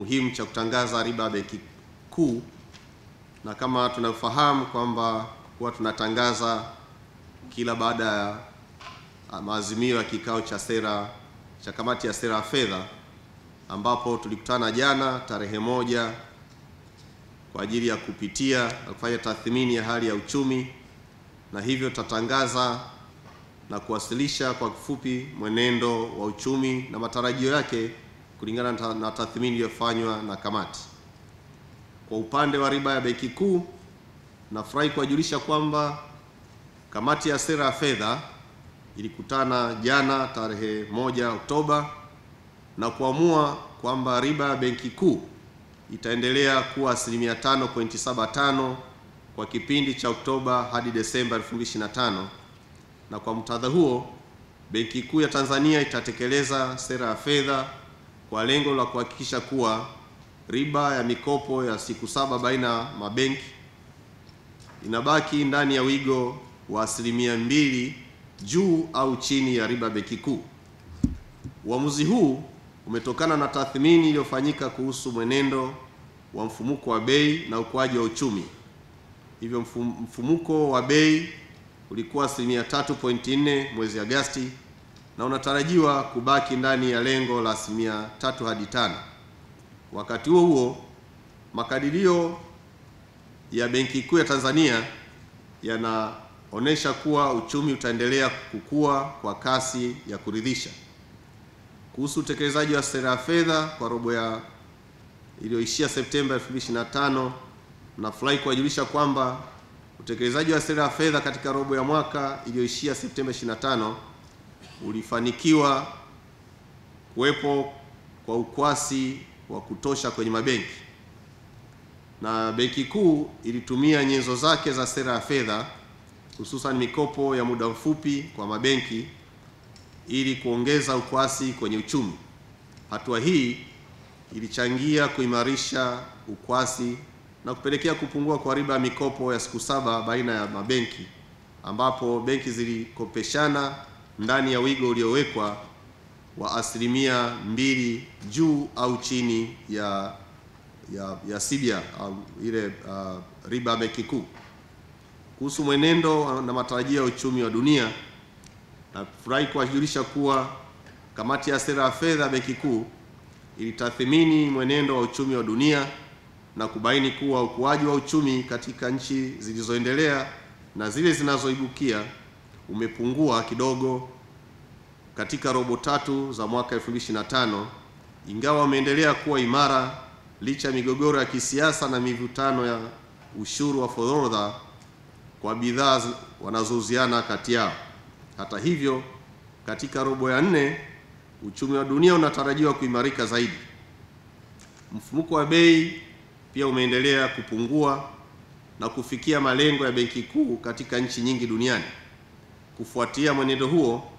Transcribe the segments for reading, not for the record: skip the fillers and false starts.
muhimu cha kutangaza riba ya Benki Kuu, na kama tunafahamu kwamba huwa tunatangaza kila baada ya maazimio ya kikao cha sera cha kamati ya sera ya fedha, ambapo tulikutana jana tarehe 1 kwa ajili ya kupitia na kufanya tathmini ya hali ya uchumi, na hivyo tutatangaza na kuwasilisha kwa kifupi mwenendo wa uchumi na matarajio yake kulingana na tathmini iliyofanywa na kamati. Kwa upande wa riba ya Benki Kuu, nafurahi kuwajulisha kwamba kamati ya sera ya fedha ilikutana jana tarehe 1 Oktoba na kuamua kwamba riba ya Benki Kuu itaendelea kuwa 5.75 kwa kipindi cha Oktoba hadi Desemba 2025, na kwa muktadha huo Benki Kuu ya Tanzania itatekeleza sera ya fedha kwa lengo la kuhakikisha kuwa riba ya mikopo ya siku 7 baina ya mabenki inabaki ndani ya wigo wa 2% juu au chini ya riba Benki Kuu. Uamuzi huu umetokana na tathmini iliyofanyika kuhusu mwenendo wa mfumuko wa bei na ukuaji wa uchumi. Hivyo mfumuko wa bei ulikuwa 3.4 mwezi Agosti na unatarajiwa kubaki ndani ya lengo la 3 hadi 5. Wakati huo huo, makadirio ya Benki Kuu ya Tanzania yanaonesha kuwa uchumi utaendelea kukua kwa kasi ya kuridhisha. Kuhusu utekelezaji wa sera ya fedha kwa robo ya iliyoishia Septemba 2025, nafurahi kuwajulisha kwamba utekelezaji wa sera ya fedha katika robo ya mwaka iliyoishia Septemba 25 ulifanikiwa kuwepo kwa ukwasi wa kutosha kwenye mabenki, na Benki Kuu ilitumia nyenzo zake za sera ya fedha hususan mikopo ya muda mfupi kwa mabenki ili kuongeza ukwasi kwenye uchumi. Hatua hii ilichangia kuimarisha ukwasi na kupelekea kupungua kwa riba ya mikopo ya siku 7 baina ya mabenki, ambapo benki zilikopeshana ndani ya wigo uliowekwa wa 2% juu au chini ya CBR ile riba ya Benki Kuu. Kuhusu mwenendo na matarajio ya uchumi wa dunia, nafurahi kuwajulisha kuwa kamati ya sera ya fedha Benki Kuu ilitathmini mwenendo wa uchumi wa dunia na kubaini kuwa ukuaji wa uchumi katika nchi zilizoendelea na zile zinazoibukia umepungua kidogo katika robo tatu za mwaka 2025, ingawa umeendelea kuwa imara licha ya migogoro ya kisiasa na mivutano ya ushuru wa forodha kwa bidhaa wanazouziana kati yao. Hata hivyo, katika robo ya 4 uchumi wa dunia unatarajiwa kuimarika zaidi. Mfumuko wa bei pia umeendelea kupungua na kufikia malengo ya Benki Kuu katika nchi nyingi duniani. Kufuatia mwenendo huo,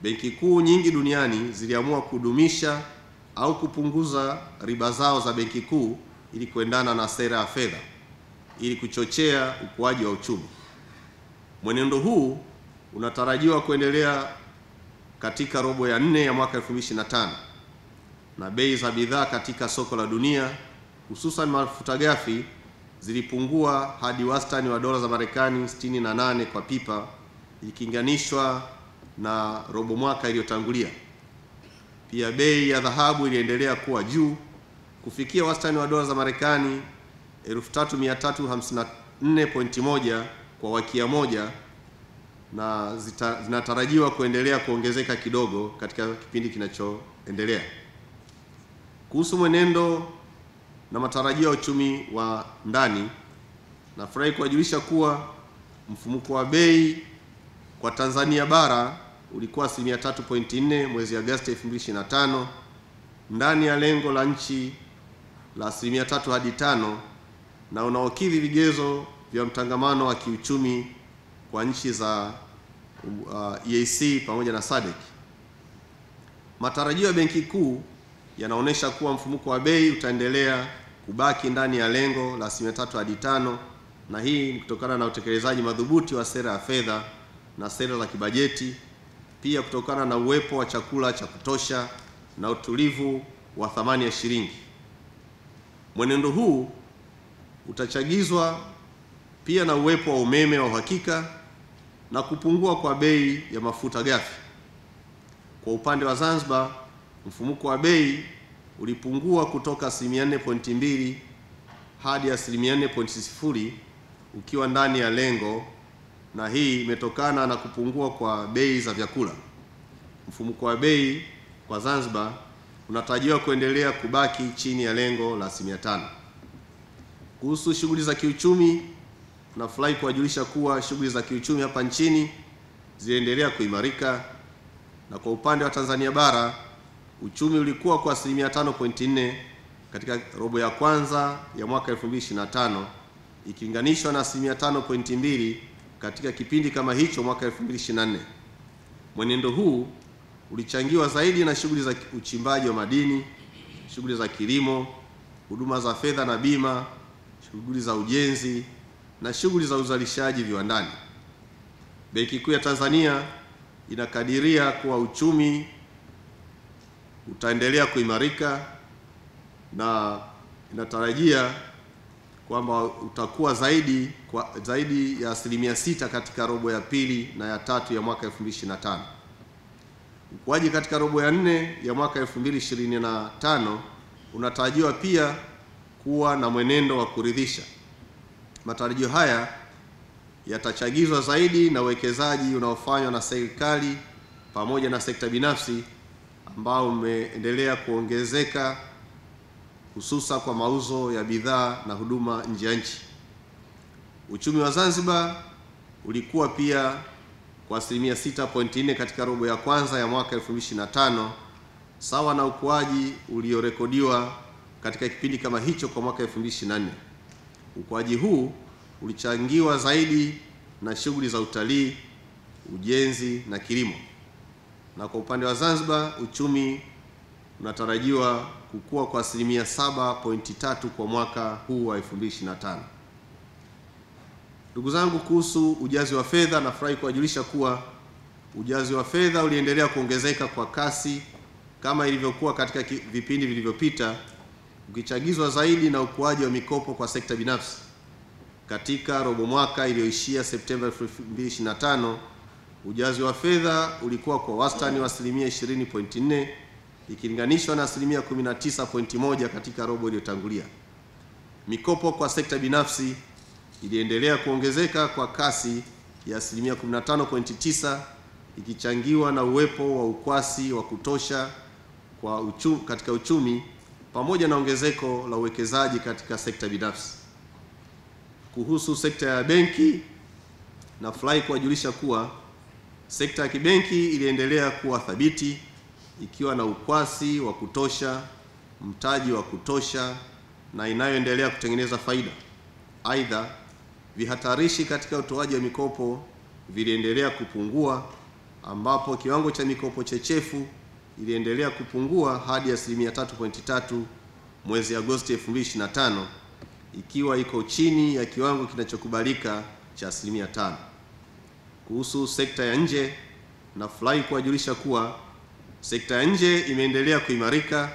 Benki Kuu nyingi duniani ziliamua kudumisha au kupunguza riba zao za Benki Kuu ili kuendana na sera ya fedha ili kuchochea ukuaji wa uchumi. Mwenendo huu unatarajiwa kuendelea katika robo ya 4 ya mwaka 2025, na bei za bidhaa katika soko la dunia hususan mafuta ghafi zilipungua hadi wastani wa dola za Marekani 68 kwa pipa ikilinganishwa na robo mwaka iliyotangulia. Pia bei ya dhahabu iliendelea kuwa juu kufikia wastani wa dola za Marekani 3354.1 kwa wakia moja, na zinatarajiwa kuendelea kuongezeka kidogo katika kipindi kinachoendelea. Kuhusu mwenendo na matarajio ya uchumi wa ndani, nafurahi kuwajulisha kuwa mfumuko wa bei kwa Tanzania bara ulikuwa 3.4 mwezi Agosti 2025 ndani ya lengo la nchi la 3 hadi 5 na unaokidhi vigezo vya mtangamano wa kiuchumi kwa nchi za EAC pamoja na SADC. Matarajio ya Benki Kuu yanaonesha kuwa mfumuko wa bei utaendelea kubaki ndani ya lengo la 3 hadi 5, na hii ni kutokana na utekelezaji madhubuti wa sera ya fedha na sera za kibajeti, pia kutokana na uwepo wa chakula cha kutosha na utulivu wa thamani ya shilingi. Mwenendo huu utachagizwa pia na uwepo wa umeme wa uhakika na kupungua kwa bei ya mafuta ghafi. Kwa upande wa Zanzibar, mfumuko wa bei ulipungua kutoka 4.2 hadi 4.0 ukiwa ndani ya lengo, na hii imetokana na kupungua kwa bei za vyakula. Mfumuko wa bei kwa Zanzibar unatarajiwa kuendelea kubaki chini ya lengo la 5%. Kuhusu shughuli za kiuchumi, nafurahi kuwajulisha kuwa shughuli za kiuchumi hapa nchini ziliendelea kuimarika, na kwa upande wa Tanzania bara uchumi ulikuwa kwa 5.4 katika robo ya kwanza ya mwaka 2025 ikilinganishwa na 5.2 katika kipindi kama hicho mwaka 2024. Mwenendo huu ulichangiwa zaidi na shughuli za uchimbaji wa madini, shughuli za kilimo, huduma za fedha na bima, shughuli za ujenzi na shughuli za uzalishaji viwandani. Benki Kuu ya Tanzania inakadiria kuwa uchumi utaendelea kuimarika na inatarajia kwamba utakuwa zaidi ya 6% katika robo ya pili na ya tatu ya mwaka 2025. Ukuaji katika robo ya 4 ya mwaka 2025 unatarajiwa pia kuwa na mwenendo wa kuridhisha. Matarajio haya yatachagizwa zaidi na uwekezaji unaofanywa na serikali pamoja na sekta binafsi ambao umeendelea kuongezeka, hususa kwa mauzo ya bidhaa na huduma nje ya nchi. Uchumi wa Zanzibar ulikuwa pia kwa 6.4 katika robo ya kwanza ya mwaka 2025, sawa na ukuaji uliorekodiwa katika kipindi kama hicho kwa mwaka 2024. Ukuaji huu ulichangiwa zaidi na shughuli za utalii, ujenzi na kilimo. Na kwa upande wa Zanzibar uchumi unatarajiwa kukua kwa 7.3 kwa mwaka huu wa 2025. Ndugu zangu, kuhusu ujazi wa fedha, nafurahi kuwajulisha kuwa ujazi wa fedha uliendelea kuongezeka kwa kasi kama ilivyokuwa katika vipindi vilivyopita, ukichagizwa zaidi na ukuaji wa mikopo kwa sekta binafsi. Katika robo mwaka iliyoishia Septemba 2025, ujazi wa fedha ulikuwa kwa wastani wa 20.4 ikilinganishwa na 19.1 katika robo iliyotangulia. Mikopo kwa sekta binafsi iliendelea kuongezeka kwa kasi ya 15.9 ikichangiwa na uwepo wa ukwasi wa kutosha katika uchumi pamoja na ongezeko la uwekezaji katika sekta binafsi. Kuhusu sekta ya benki, nafurahi kuwajulisha kuwa sekta ya kibenki iliendelea kuwa thabiti ikiwa na ukwasi wa kutosha, mtaji wa kutosha na inayoendelea kutengeneza faida. Aidha, vihatarishi katika utoaji wa mikopo viliendelea kupungua, ambapo kiwango cha mikopo chechefu iliendelea kupungua hadi 3.3 mwezi Agosti 2025 ikiwa iko chini ya kiwango kinachokubalika cha 5%. Kuhusu sekta ya nje, nafurahi kuwajulisha kuwa sekta ya nje imeendelea kuimarika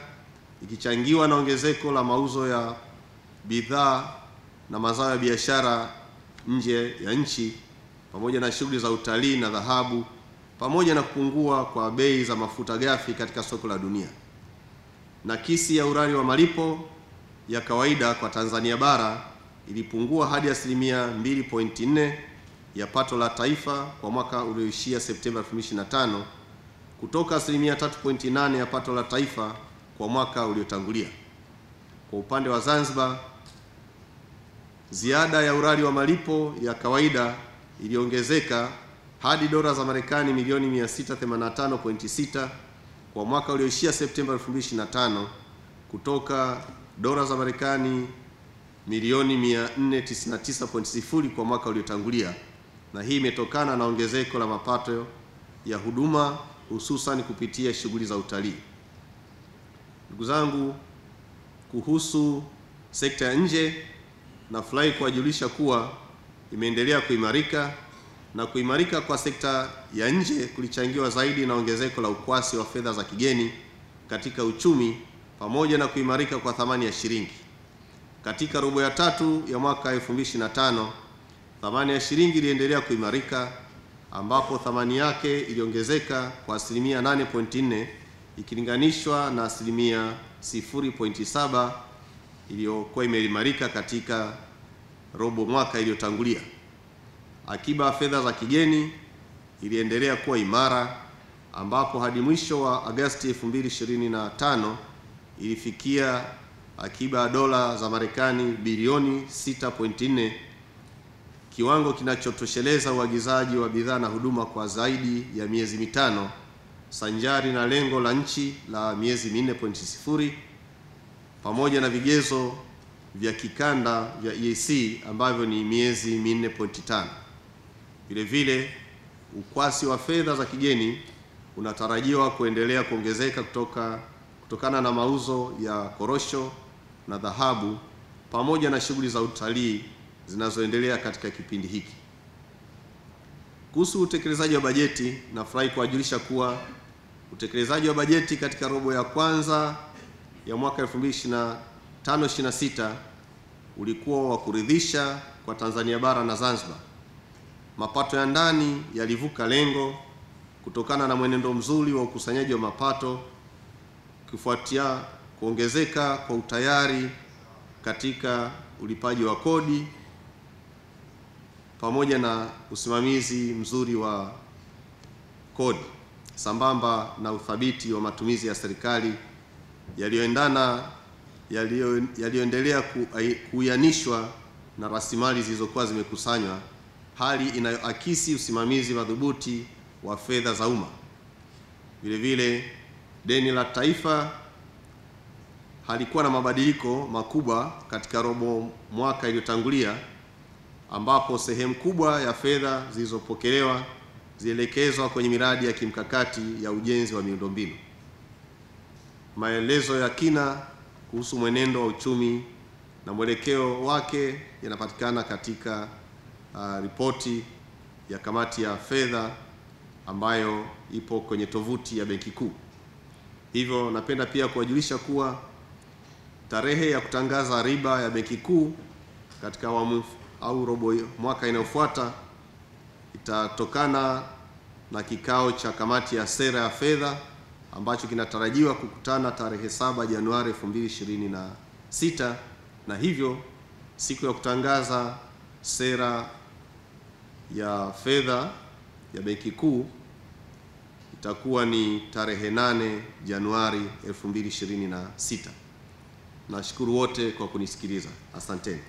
ikichangiwa na ongezeko la mauzo ya bidhaa na mazao ya biashara nje ya nchi pamoja na shughuli za utalii na dhahabu pamoja na kupungua kwa bei za mafuta ghafi katika soko la dunia. Nakisi ya urari wa malipo ya kawaida kwa Tanzania bara ilipungua hadi 2.4 ya pato la taifa kwa mwaka ulioishia Septemba 2025 kutoka 3.8 ya pato la taifa kwa mwaka uliotangulia. Kwa upande wa Zanzibar, ziada ya urari wa malipo ya kawaida iliongezeka hadi dola za Marekani milioni 685.6 kwa mwaka ulioishia Septemba 2025 kutoka dola za Marekani milioni 499.0 kwa mwaka uliotangulia, na hii imetokana na ongezeko la mapato ya huduma hususan kupitia shughuli za utalii. Ndugu zangu, kuhusu sekta ya nje, nafurahi kuwajulisha kuwa imeendelea kuimarika, na kuimarika kwa sekta ya nje kulichangiwa zaidi na ongezeko la ukwasi wa fedha za kigeni katika uchumi pamoja na kuimarika kwa thamani ya shilingi. Katika robo ya tatu ya mwaka 2025, thamani ya shilingi iliendelea kuimarika, ambapo thamani yake iliongezeka kwa asilimia 8.4 ikilinganishwa na asilimia 0.7 iliyokuwa imeimarika katika robo mwaka iliyotangulia. Akiba ya fedha za kigeni iliendelea kuwa imara, ambapo hadi mwisho wa Agosti 2025 ilifikia akiba ya dola za Marekani bilioni 6.4, kiwango kinachotosheleza uagizaji wa bidhaa na huduma kwa zaidi ya miezi mitano, sanjari na lengo la nchi la miezi 4.0 pamoja na vigezo vya kikanda vya EAC ambavyo ni miezi 4.5. Vile vile ukwasi wa fedha za kigeni unatarajiwa kuendelea kuongezeka kutokana na mauzo ya korosho na dhahabu pamoja na shughuli za utalii zinazoendelea katika kipindi hiki. Kuhusu utekelezaji wa bajeti, nafurahi kuwajulisha kuwa utekelezaji wa bajeti katika robo ya kwanza ya mwaka 2025-26 ulikuwa wa kuridhisha kwa Tanzania bara na Zanzibar. Mapato ya ndani yalivuka lengo kutokana na mwenendo mzuri wa ukusanyaji wa mapato kufuatia kuongezeka kwa utayari katika ulipaji wa kodi pamoja na usimamizi mzuri wa kodi sambamba na uthabiti wa matumizi ya serikali yaliyoendelea kuianishwa na rasilimali zilizokuwa zimekusanywa, hali inayoakisi usimamizi madhubuti wa fedha za umma. Vile vile deni la taifa halikuwa na mabadiliko makubwa katika robo mwaka iliyotangulia, ambapo sehemu kubwa ya fedha zilizopokelewa zielekezwa kwenye miradi ya kimkakati ya ujenzi wa miundombinu. Maelezo ya kina kuhusu mwenendo wa uchumi na mwelekeo wake yanapatikana katika ripoti ya kamati ya fedha ambayo ipo kwenye tovuti ya Benki Kuu. Hivyo napenda pia kuwajulisha kuwa tarehe ya kutangaza riba ya Benki Kuu katika awamu au robo mwaka inayofuata itatokana na kikao cha kamati ya sera ya fedha ambacho kinatarajiwa kukutana tarehe 7 Januari 2026, na hivyo siku ya kutangaza sera ya fedha ya Benki Kuu itakuwa ni tarehe 8 Januari 2026. Nashukuru wote kwa kunisikiliza. Asanteni.